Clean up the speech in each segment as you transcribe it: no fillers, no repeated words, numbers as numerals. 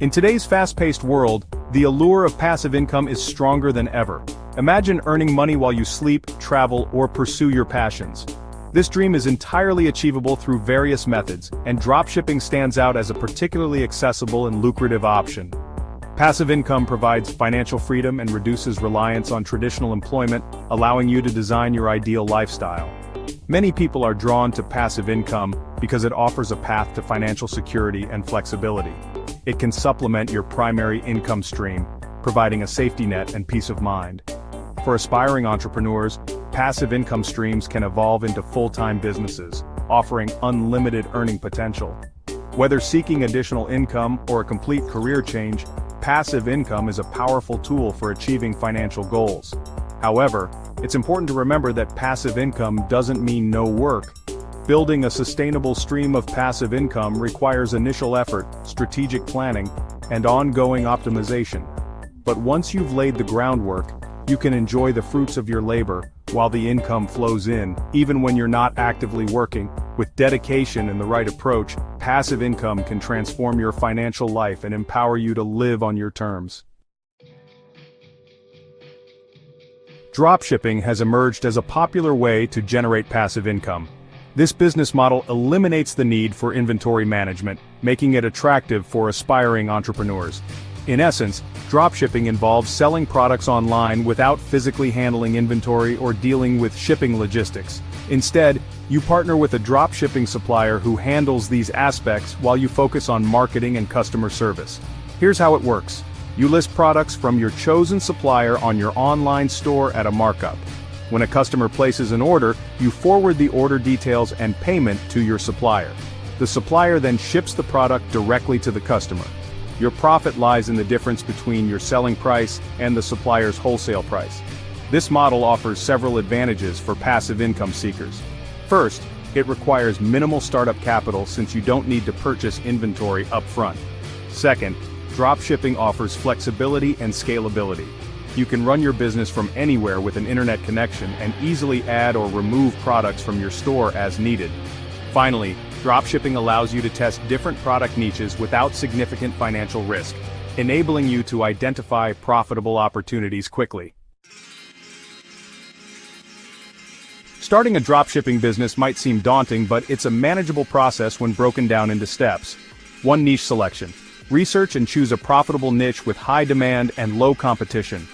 In today's fast-paced world, the allure of passive income is stronger than ever. Imagine earning money while you sleep, travel, or pursue your passions. This dream is entirely achievable through various methods, and dropshipping stands out as a particularly accessible and lucrative option. Passive income provides financial freedom and reduces reliance on traditional employment, allowing you to design your ideal lifestyle. Many people are drawn to passive income because it offers a path to financial security and flexibility. It can supplement your primary income stream, providing a safety net and peace of mind. For aspiring entrepreneurs, passive income streams can evolve into full-time businesses, offering unlimited earning potential. Whether seeking additional income or a complete career change, passive income is a powerful tool for achieving financial goals. However, it's important to remember that passive income doesn't mean no work. Building a sustainable stream of passive income requires initial effort, strategic planning, and ongoing optimization. But once you've laid the groundwork, you can enjoy the fruits of your labor, while the income flows in, even when you're not actively working. With dedication and the right approach, passive income can transform your financial life and empower you to live on your terms. Dropshipping has emerged as a popular way to generate passive income. This business model eliminates the need for inventory management, making it attractive for aspiring entrepreneurs. In essence, dropshipping involves selling products online without physically handling inventory or dealing with shipping logistics. Instead, you partner with a dropshipping supplier who handles these aspects while you focus on marketing and customer service. Here's how it works. You list products from your chosen supplier on your online store at a markup. When a customer places an order, you forward the order details and payment to your supplier. The supplier then ships the product directly to the customer. Your profit lies in the difference between your selling price and the supplier's wholesale price. This model offers several advantages for passive income seekers. First, it requires minimal startup capital since you don't need to purchase inventory up front. Second, dropshipping offers flexibility and scalability. You can run your business from anywhere with an internet connection and easily add or remove products from your store as needed. Finally, dropshipping allows you to test different product niches without significant financial risk, enabling you to identify profitable opportunities quickly. Starting a dropshipping business might seem daunting, but it's a manageable process when broken down into steps. 1. Niche selection. Research and choose a profitable niche with high demand and low competition.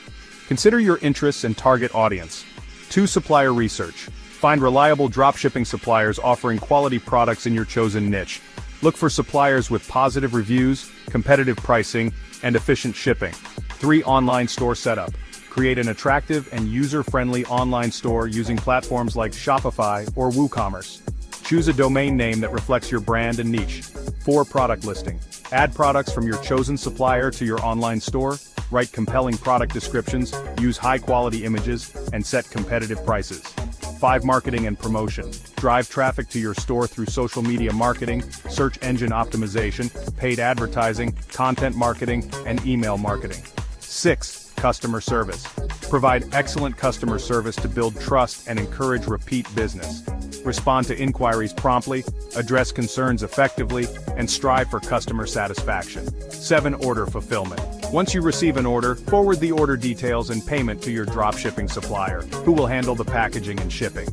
Consider your interests and target audience. 2. Supplier research. Find reliable dropshipping suppliers offering quality products in your chosen niche. Look for suppliers with positive reviews, competitive pricing, and efficient shipping. 3. Online store setup. Create an attractive and user-friendly online store using platforms like Shopify or WooCommerce. Choose a domain name that reflects your brand and niche. 4. Product listing. Add products from your chosen supplier to your online store. Write compelling product descriptions, use high-quality images, and set competitive prices. 5. Marketing and promotion. Drive traffic to your store through social media marketing, search engine optimization, paid advertising, content marketing, and email marketing. 6. Customer service. Provide excellent customer service to build trust and encourage repeat business. Respond to inquiries promptly, address concerns effectively, and strive for customer satisfaction. 7. Order fulfillment. Once you receive an order, forward the order details and payment to your dropshipping supplier, who will handle the packaging and shipping.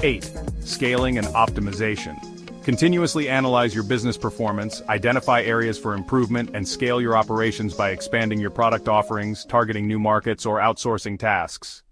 8. Scaling and optimization. Continuously analyze your business performance, identify areas for improvement, and scale your operations by expanding your product offerings, targeting new markets, or outsourcing tasks.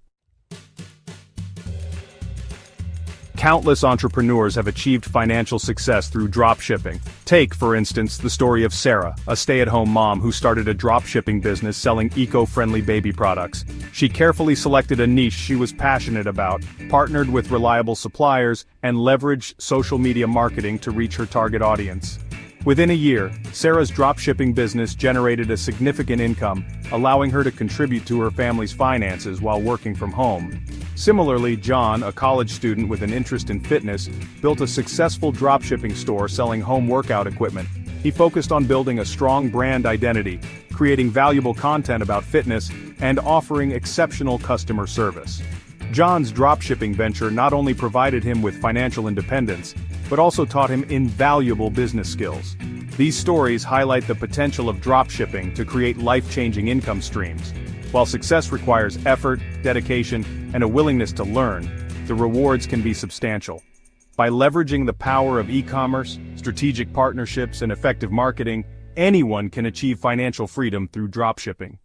Countless entrepreneurs have achieved financial success through dropshipping. Take, for instance, the story of Sarah, a stay-at-home mom who started a dropshipping business selling eco-friendly baby products. She carefully selected a niche she was passionate about, partnered with reliable suppliers, and leveraged social media marketing to reach her target audience. Within a year, Sarah's dropshipping business generated a significant income, allowing her to contribute to her family's finances while working from home. Similarly, John, a college student with an interest in fitness, built a successful dropshipping store selling home workout equipment. He focused on building a strong brand identity, creating valuable content about fitness, and offering exceptional customer service. John's dropshipping venture not only provided him with financial independence, but also taught him invaluable business skills. These stories highlight the potential of dropshipping to create life-changing income streams. While success requires effort, dedication, and a willingness to learn, the rewards can be substantial. By leveraging the power of e-commerce, strategic partnerships, and effective marketing, anyone can achieve financial freedom through dropshipping.